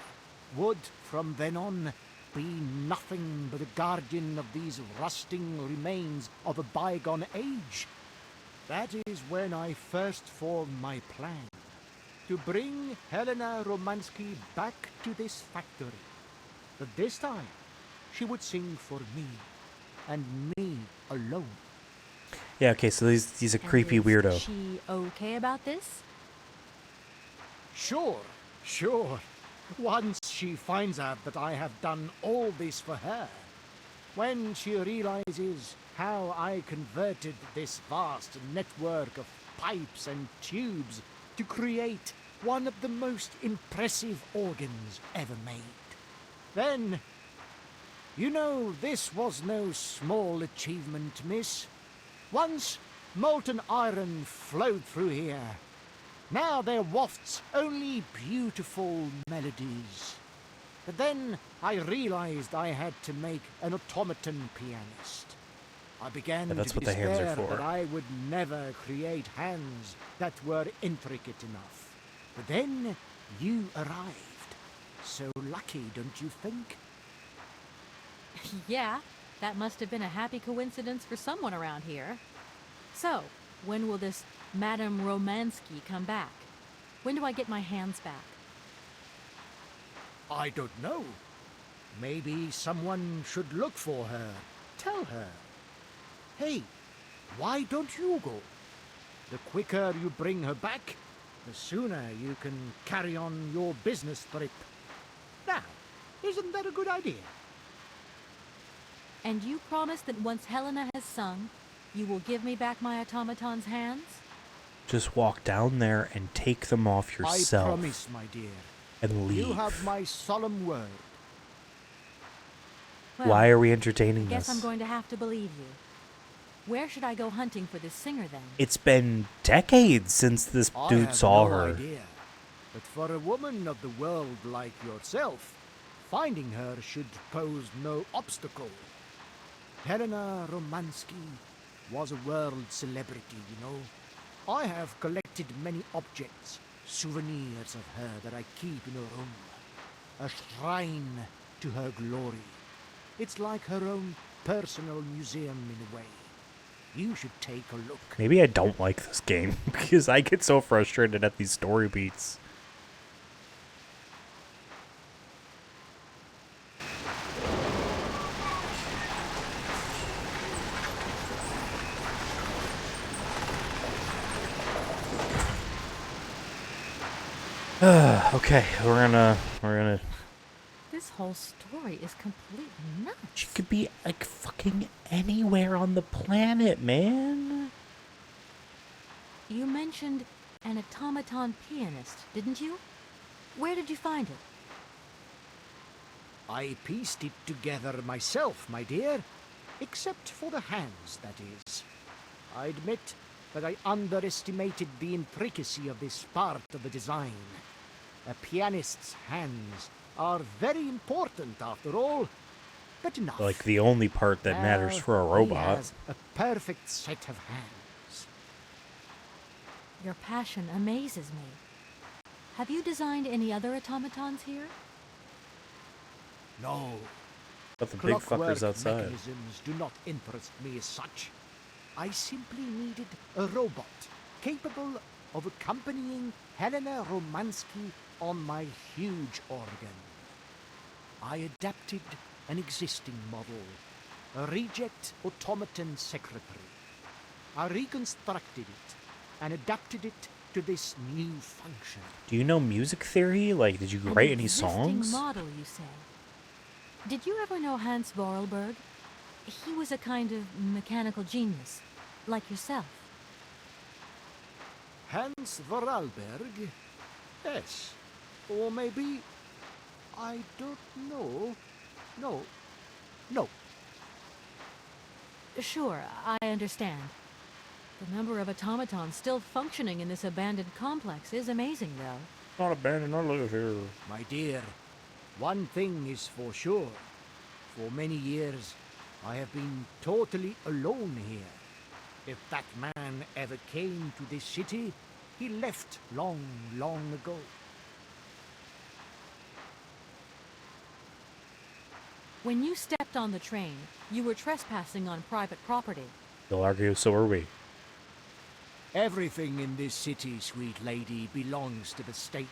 [SPEAKER 5] would from then on be nothing but a guardian of these rusting remains of a bygone age, that is when I first formed my plan to bring Helena Romansky back to this factory. But this time, she would sing for me, and me alone.
[SPEAKER 1] Yeah, okay, so he's a
[SPEAKER 3] And
[SPEAKER 1] creepy
[SPEAKER 3] is
[SPEAKER 1] weirdo.
[SPEAKER 3] she okay about this?
[SPEAKER 5] Sure. Once she finds out that I have done all this for her, when she realizes how I converted this vast network of pipes and tubes to create one of the most impressive organs ever made, then, you know, this was no small achievement, miss. Once molten iron flowed through here. Now there wafts only beautiful melodies. But then I realized I had to make an automaton pianist. I began
[SPEAKER 1] Yeah, that's
[SPEAKER 5] to
[SPEAKER 1] what the hands are
[SPEAKER 5] despair
[SPEAKER 1] for.
[SPEAKER 5] that I would never create hands that were intricate enough. But then you arrived. So lucky, don't you think?
[SPEAKER 3] Yeah, that must have been a happy coincidence for someone around here. So, when will this Madame Romansky come back? When do I get my hands back?
[SPEAKER 5] I don't know. Maybe someone should look for her. Tell her. Hey, why don't you go? The quicker you bring her back, the sooner you can carry on your business trip. Now, isn't that a good idea?
[SPEAKER 3] And you promise that once Helena has sung, you will give me back my automaton's hands?
[SPEAKER 1] Just walk down there and take them off yourself.
[SPEAKER 5] I promise, my dear.
[SPEAKER 1] And leave.
[SPEAKER 5] You have my solemn word.
[SPEAKER 3] Well,
[SPEAKER 1] Why are we entertaining
[SPEAKER 3] I guess
[SPEAKER 1] this?
[SPEAKER 3] I'm going to have to believe you. Where should I go hunting for this singer then?
[SPEAKER 1] It's been decades since this
[SPEAKER 5] I
[SPEAKER 1] dude
[SPEAKER 5] have
[SPEAKER 1] saw
[SPEAKER 5] no
[SPEAKER 1] her.
[SPEAKER 5] idea. But for a woman of the world like yourself, finding her should pose no obstacle. Helena Romansky was a world celebrity, you know. I have collected many objects, souvenirs of her that I keep in a room. A shrine to her glory. It's like her own personal museum in a way. You should take a look.
[SPEAKER 1] Maybe I don't like this game because I get so frustrated at these story beats. Okay, we're gonna.
[SPEAKER 3] This whole story is completely nuts.
[SPEAKER 1] She could be like fucking anywhere on the planet, man.
[SPEAKER 3] You mentioned an automaton pianist, didn't you? Where did you find it?
[SPEAKER 5] I pieced it together myself, my dear. Except for the hands, that is. I admit that I underestimated the intricacy of this part of the design. A pianist's hands are very important, after all. But enough.
[SPEAKER 1] Like the only part that matters for a
[SPEAKER 5] He
[SPEAKER 1] robot.
[SPEAKER 5] has a perfect set of hands.
[SPEAKER 3] Your passion amazes me. Have you designed any other automatons here?
[SPEAKER 5] No,
[SPEAKER 1] But the big
[SPEAKER 5] clockwork
[SPEAKER 1] fuckers outside.
[SPEAKER 5] mechanisms do not interest me as such. I simply needed a robot capable of accompanying Helena Romansky on my huge organ. I adapted an existing model, a reject automaton secretary. I reconstructed it and adapted it to this new function.
[SPEAKER 1] Do you know music theory? Like, did you
[SPEAKER 3] An
[SPEAKER 1] write any
[SPEAKER 3] existing
[SPEAKER 1] songs?
[SPEAKER 3] model, you say? Did you ever know Hans Vorarlberg? He was a kind of mechanical genius, like yourself.
[SPEAKER 5] Hans Vorarlberg? Yes. Or maybe... I don't know. No.
[SPEAKER 3] Sure, I understand. The number of automatons still functioning in this abandoned complex is amazing, though.
[SPEAKER 1] Not abandoned, I live here.
[SPEAKER 5] My dear, one thing is for sure. For many years, I have been totally alone here. If that man ever came to this city, he left long, long ago.
[SPEAKER 3] When you stepped on the train, you were trespassing on private property.
[SPEAKER 1] They'll argue, so are we.
[SPEAKER 5] Everything in this city, sweet lady, belongs to the state.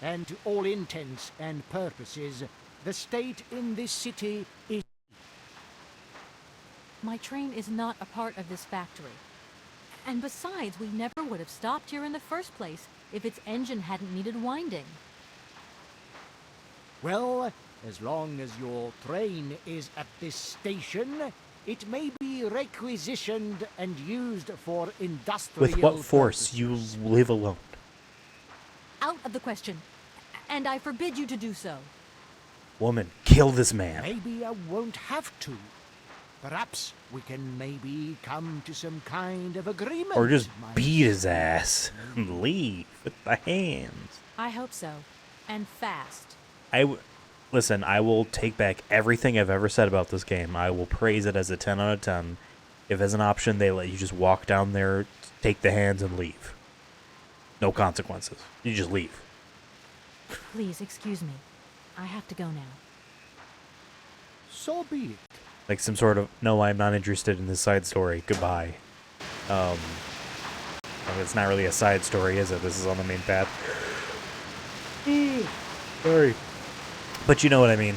[SPEAKER 5] And to all intents and purposes, the state in this city is...
[SPEAKER 3] My train is not a part of this factory. And besides, we never would have stopped here in the first place if its engine hadn't needed winding.
[SPEAKER 5] Well, as long as your train is at this station, it may be requisitioned and used for industrial
[SPEAKER 1] With what force?
[SPEAKER 5] purposes.
[SPEAKER 1] You live alone.
[SPEAKER 3] Out of the question. And I forbid you to do so.
[SPEAKER 1] Woman, kill this man.
[SPEAKER 5] Maybe I won't have to. Perhaps we can maybe come to some kind of agreement.
[SPEAKER 1] Or just
[SPEAKER 5] my
[SPEAKER 1] beat his ass and leave with the hands.
[SPEAKER 3] I hope so. And fast.
[SPEAKER 1] Listen, I will take back everything I've ever said about this game. I will praise it as a 10 out of 10. If as an option, they let you just walk down there, take the hands, and leave. No consequences. You just leave.
[SPEAKER 3] Please, excuse me. I have to go now.
[SPEAKER 5] So be it.
[SPEAKER 1] Like some sort of, no, I'm not interested in this side story. Goodbye. Well, it's not really a side story, is it? This is on the main path. Sorry. But you know what I mean.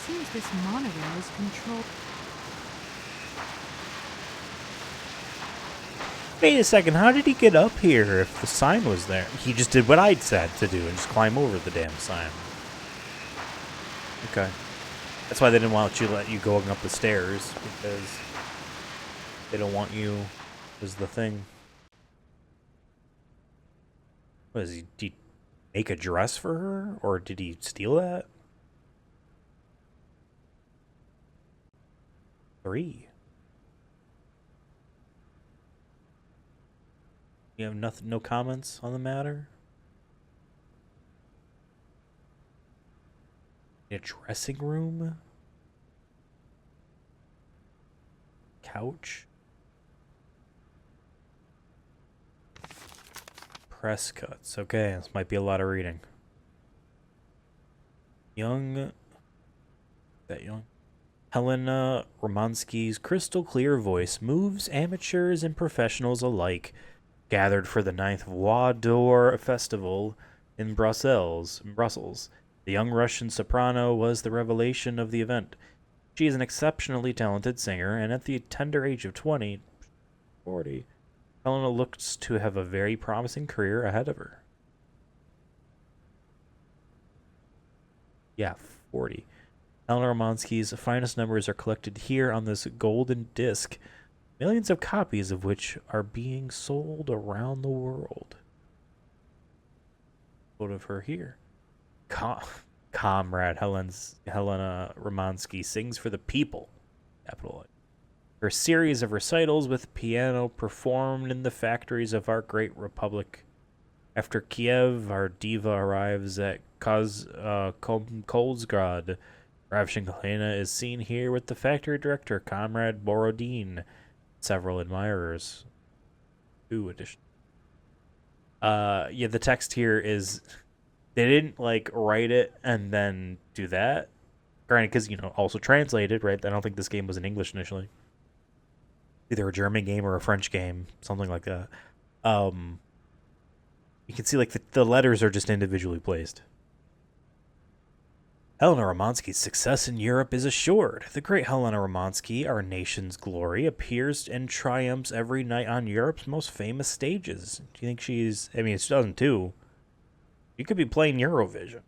[SPEAKER 3] Seems this monorail is controlled.
[SPEAKER 1] Wait a second, how did he get up here if the sign was there? He just did what I'd said to do and just climb over the damn sign. Okay. That's why they didn't want you to let you going up the stairs, because they don't want you as the thing. What is he? Did he make a dress for her? Or did he steal that? 3. You have nothing, no comments on the matter? A dressing room? Couch? Press cuts. Okay, this might be a lot of reading. Helena Romansky's crystal clear voice moves amateurs and professionals alike, gathered for the 9th Voix d'Or Festival in Brussels. The young Russian soprano was the revelation of the event. She is an exceptionally talented singer, and at the tender age of 40, Helena looks to have a very promising career ahead of her. Yeah, 40. Helena Romansky's finest numbers are collected here on this golden disc, millions of copies of which are being sold around the world. Photo of her here. Comrade Helena Romansky sings for the people. Capital A. Her series of recitals with piano performed in the factories of our great republic. After Kiev, our diva arrives at Kolsgrad. Ravishing Helena is seen here with the factory director, Comrade Borodin. Several admirers. 2 edition. Yeah, the text here is, they didn't like write it and then do that. Granted, because, you know, also translated, right? I don't think this game was in English initially. Either a German game or a French game, something like that. You can see like the letters are just individually placed. Helena Romansky's success in Europe is assured. The great Helena Romansky, our nation's glory, appears and triumphs every night on Europe's most famous stages. Do you think she's... I mean, it's 2002. You could be playing Eurovision.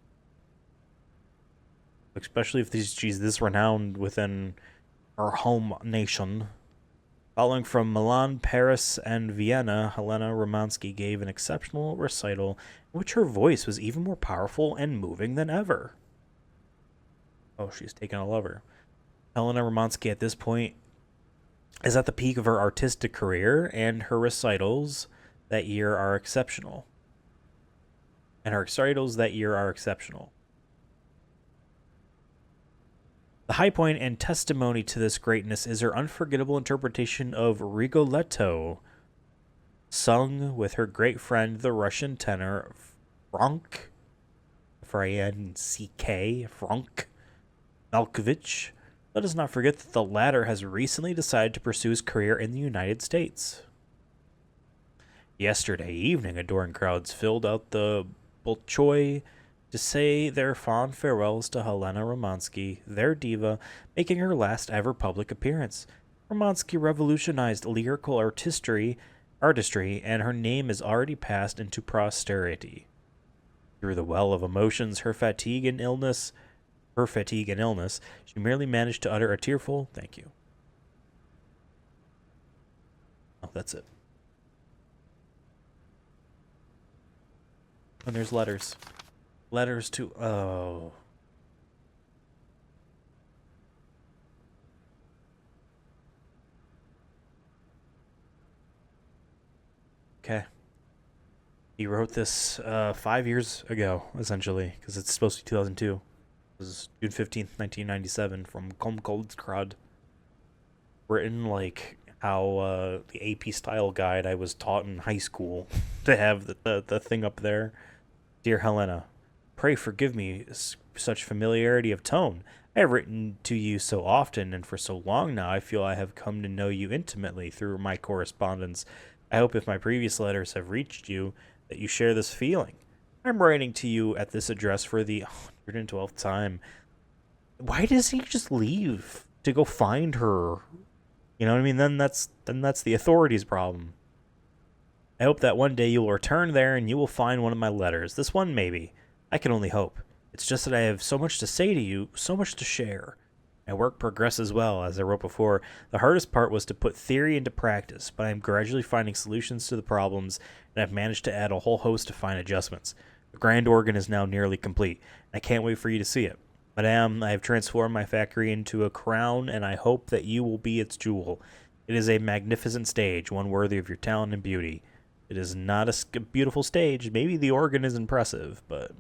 [SPEAKER 1] Especially if she's this renowned within our home nation. Following from Milan, Paris, and Vienna, Helena Romansky gave an exceptional recital in which her voice was even more powerful and moving than ever. Oh, she's taken a lover. Helena Romansky at this point is at the peak of her artistic career, and her recitals that year are exceptional. The high point and testimony to this greatness is her unforgettable interpretation of Rigoletto, sung with her great friend, the Russian tenor Frank, F-R-A-N-C-K, Frank Malkovich. Let us not forget that the latter has recently decided to pursue his career in the United States. Yesterday evening, adoring crowds filled out the Bolshoi to say their fond farewells to Helena Romansky, their diva, making her last ever public appearance. Romansky revolutionized lyrical artistry, and her name is already passed into posterity. Through the well of emotions, her fatigue and illness, she merely managed to utter a tearful thank you. Oh, that's it. And there's letters. Letters to... Oh. Okay. He wrote this 5 years ago, essentially, because it's supposed to be 2002. It was June 15th, 1997, from Kolsgrad. Written like how the AP style guide I was taught in high school to have the thing up there. Dear Helena, Pray forgive me such familiarity of tone. I have written to you so often and for so long now, I feel I have come to know you intimately through my correspondence. I hope if my previous letters have reached you, that you share this feeling. I'm writing to you at this address for the 112th time. Why does he just leave to go find her? You know what I mean? Then that's the authorities' problem. I hope that one day you will return there and you will find one of my letters. This one, maybe. I can only hope. It's just that I have so much to say to you, so much to share. My work progresses well, as I wrote before. The hardest part was to put theory into practice, but I am gradually finding solutions to the problems, and I've managed to add a whole host of fine adjustments. The grand organ is now nearly complete, and I can't wait for you to see it. Madame, I have transformed my factory into a crown, and I hope that you will be its jewel. It is a magnificent stage, one worthy of your talent and beauty. It is not a beautiful stage. Maybe the organ is impressive, but...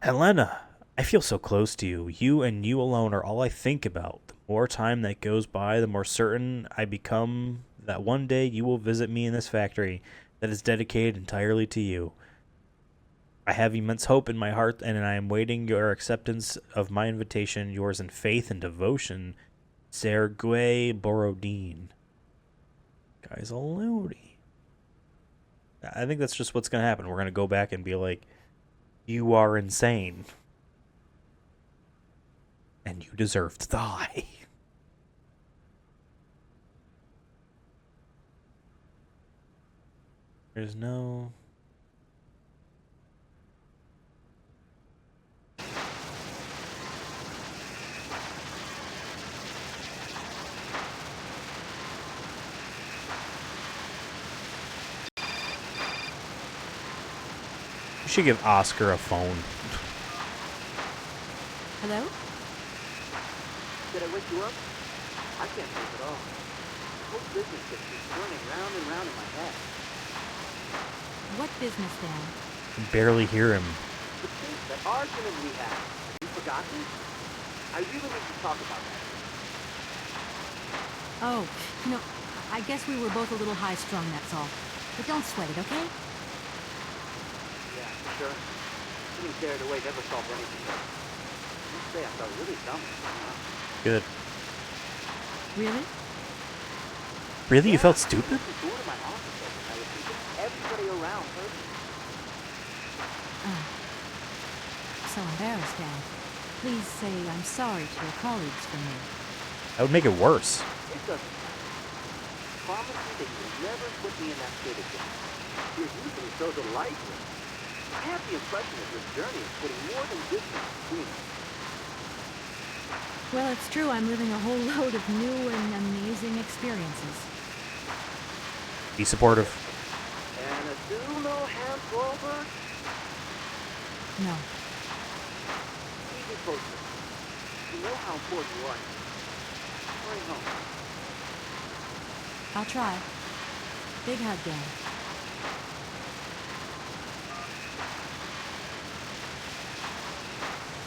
[SPEAKER 1] Helena, I feel so close to you. You and you alone are all I think about. The more time that goes by, the more certain I become that one day you will visit me in this factory that is dedicated entirely to you. I have immense hope in my heart, and I am waiting your acceptance of my invitation, yours in faith and devotion, Sergei Borodin. Guy's a loony. I think that's just what's going to happen. We're going to go back and be like, you are insane. And you deserve to die. There's no... You should give Oscar a phone.
[SPEAKER 3] Hello?
[SPEAKER 4] Did I wake you up? I can't sleep at all. The whole business just keeps turning round and round in my head.
[SPEAKER 3] What business, Dan?
[SPEAKER 1] I can barely hear him.
[SPEAKER 4] The case, that argument we had. Have you forgotten? I really need to talk about that.
[SPEAKER 3] Oh, I guess we were both a little high-strung, that's all. But don't sweat it, okay?
[SPEAKER 4] Yeah, sure. Getting carried away never solved anything, but I must say I felt really dumb.
[SPEAKER 1] Good.
[SPEAKER 3] Really?
[SPEAKER 1] Really? You felt stupid?
[SPEAKER 4] I was bored in my office and I was thinking everybody around heard me.
[SPEAKER 3] Oh. So embarrassed, Dan. Please say I'm sorry to your colleagues for me.
[SPEAKER 1] That would make it worse.
[SPEAKER 4] It doesn't matter. Promise me that you'll never put me in that state again. You're usually so delightful. I have the impression that your journey is putting more than distance between us.
[SPEAKER 3] Well, it's true. I'm living a whole load of new and amazing experiences.
[SPEAKER 1] Be supportive.
[SPEAKER 4] And a do no hands over?
[SPEAKER 3] No.
[SPEAKER 4] Keep me posted. You know how important you are. Hurry home.
[SPEAKER 3] I'll try. Big hug, Dan.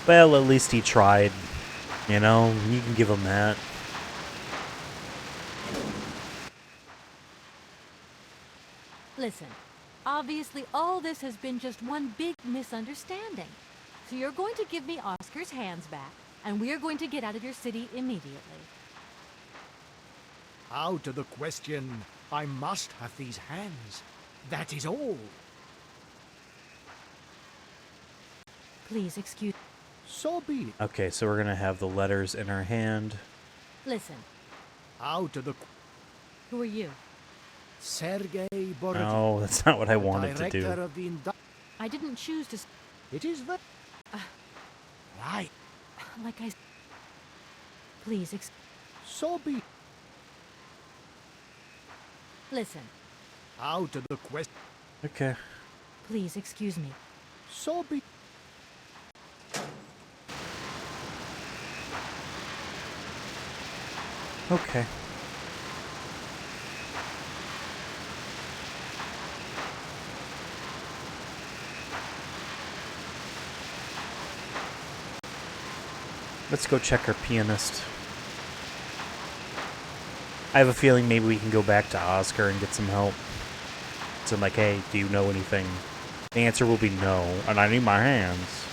[SPEAKER 1] Well, at least he tried. You know, you can give him that.
[SPEAKER 3] Listen, obviously all this has been just one big misunderstanding. So you're going to give me Oscar's hands back, and we are going to get out of your city immediately.
[SPEAKER 5] Out of the question. I must have these hands. That is all.
[SPEAKER 3] Please excuse...
[SPEAKER 5] So be it.
[SPEAKER 1] Okay, so we're gonna have the letters in our hand.
[SPEAKER 3] Listen,
[SPEAKER 5] Out of the...
[SPEAKER 3] who are you?
[SPEAKER 5] Sergei Borodin.
[SPEAKER 1] No, that's not what I wanted to
[SPEAKER 5] Director
[SPEAKER 1] do.
[SPEAKER 5] of the
[SPEAKER 3] I didn't choose to...
[SPEAKER 5] It is the... Right.
[SPEAKER 3] Like I... Please
[SPEAKER 5] So be it.
[SPEAKER 3] Listen,
[SPEAKER 5] Out of the question.
[SPEAKER 1] Okay.
[SPEAKER 3] please excuse me.
[SPEAKER 5] So be...
[SPEAKER 1] Okay. Let's go check our pianist. I have a feeling maybe we can go back to Oscar and get some help. So I'm like, hey, do you know anything The answer will be no, and I need my hands.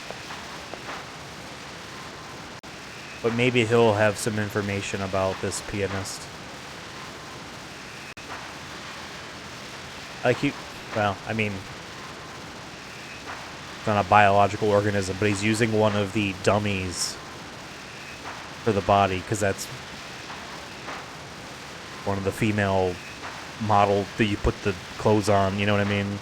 [SPEAKER 1] But maybe he'll have some information about this pianist. Like well, I mean, it's not a biological organism, but he's using one of the dummies for the body, because that's one of the female model that you put the clothes on, you know what I mean?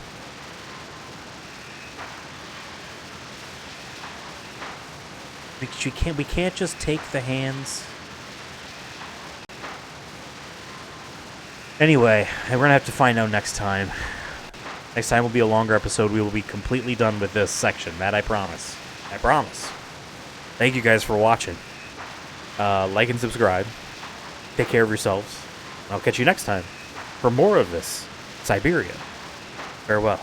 [SPEAKER 1] We can't just take the hands. Anyway, we're gonna have to find out next time. Next time will be a longer episode. We will be completely done with this section. That I promise. I promise. Thank you guys for watching. Like and subscribe. Take care of yourselves. I'll catch you next time for more of this Syberia. Farewell.